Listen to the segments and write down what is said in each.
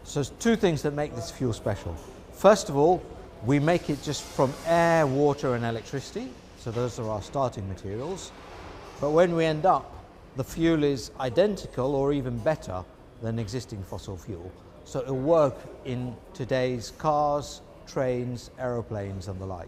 So there's two things that make this fuel special. First of all, we make it just from air, water and electricity. So those are our starting materials. But when we end up, the fuel is identical or even better than existing fossil fuel. So it'll work in today's cars, trains, aeroplanes and the like.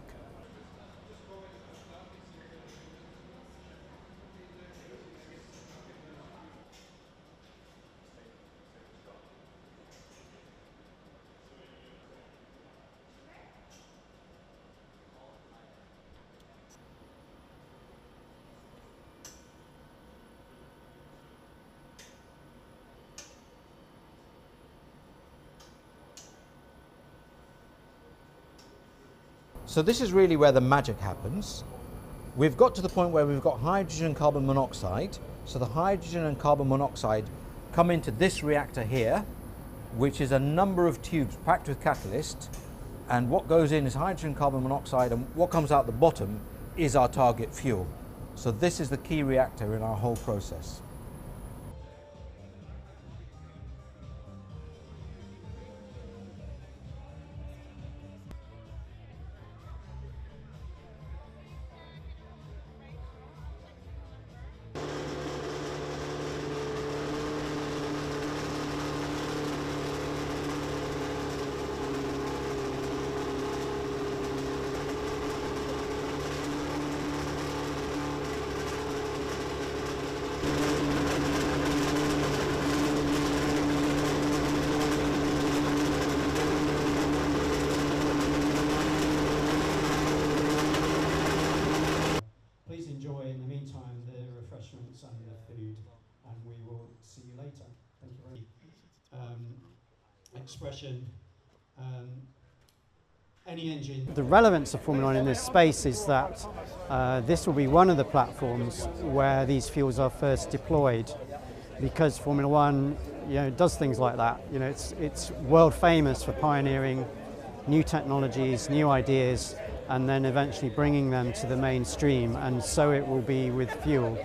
So this is really where the magic happens. We've got to the point where we've got hydrogen and carbon monoxide. So the hydrogen and carbon monoxide come into this reactor here, which is a number of tubes packed with catalyst. And what goes in is hydrogen, carbon monoxide, and what comes out the bottom is our target fuel. So this is the key reactor in our whole process. Please enjoy, in the meantime, the refreshments and the food, and we will see you later. Thank you very much. Expression, any engine. The relevance of Formula One in this space is that this will be one of the platforms where these fuels are first deployed, because Formula One, does things like that. It's world famous for pioneering new technologies, new ideas, and then eventually bringing them to the mainstream, and so it will be with fuel.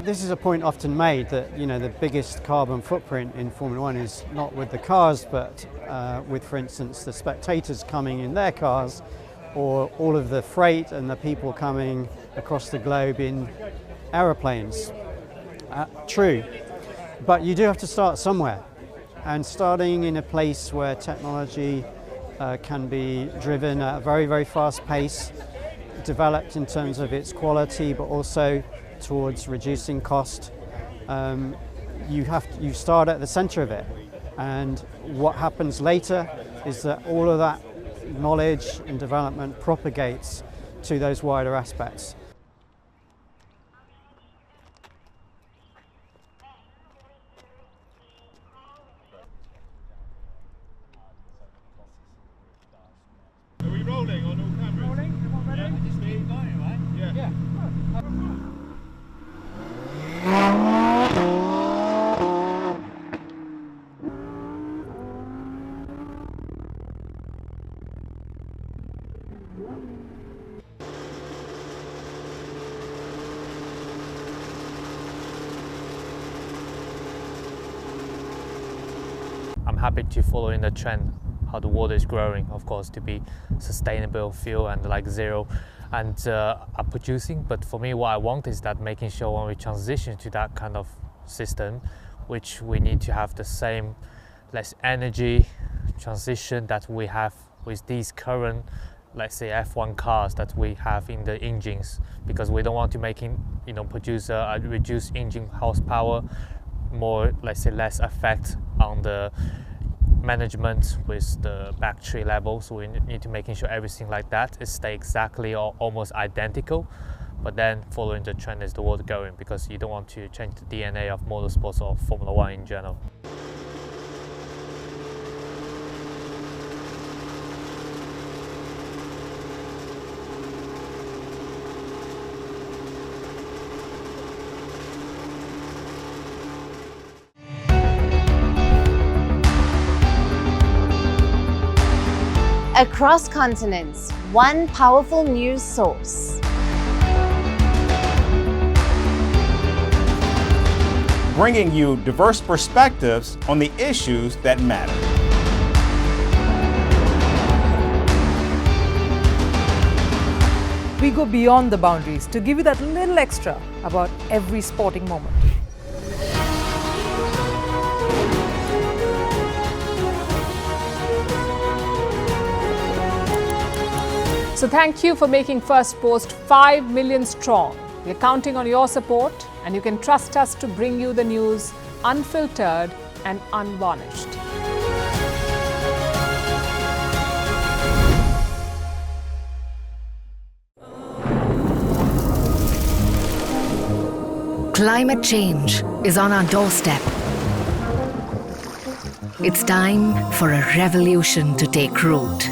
This is a point often made that the biggest carbon footprint in Formula One is not with the cars, but with, for instance, the spectators coming in their cars, or all of the freight and the people coming across the globe in aeroplanes. True, but you do have to start somewhere, and starting in a place where technology can be driven at a very, very fast pace, developed in terms of its quality, but also towards reducing cost. You start at the center of it, and what happens later is that all of that knowledge and development propagates to those wider aspects. Are we rolling on all cameras? Rolling? Everyone ready? Yeah. Just keep going, right? Yeah. Yeah. I'm happy to follow in the trend how the world is growing, of course, to be sustainable fuel and like zero and are producing. But for me, what I want is that making sure when we transition to that kind of system, which we need to have the same less energy transition that we have with these current, let's say, F1 cars that we have in the engines, because we don't want to produce a reduced engine horsepower, more, let's say, less effect on the management with the battery level. So we need to making sure everything like that is stay exactly or almost identical, but then following the trend is the world going, because you don't want to change the DNA of motorsports or Formula One in general. Across continents, one powerful news source. Bringing you diverse perspectives on the issues that matter. We go beyond the boundaries to give you that little extra about every sporting moment. So thank you for making Firstpost 5 million strong. We're counting on your support, and you can trust us to bring you the news unfiltered and unvarnished. Climate change is on our doorstep. It's time for a revolution to take root.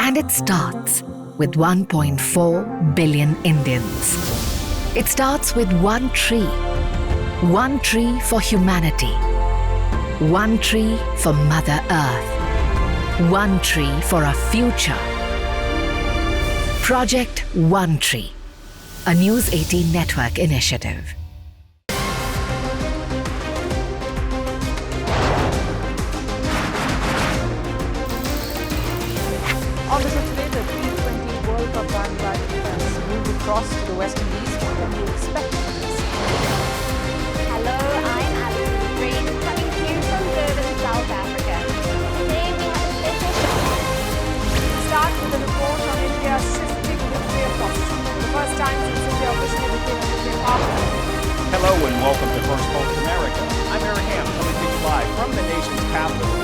And it starts with 1.4 billion Indians. It starts with one tree for humanity, one tree for Mother Earth, one tree for our future. Project One Tree, a News 18 network initiative. On the today, the T20 World Cup bandwagon has moved across to the West Indies. What can you expect from this? Hello, I'm Alison Green, coming to you from Durban, South Africa. Today we have a special show. Start with a report on India's shifting nuclear posture. The first time since India officially became a nuclear power. Hello and welcome to Firstpost America. I'm Aaron Ham, coming to you live from the nation's capital,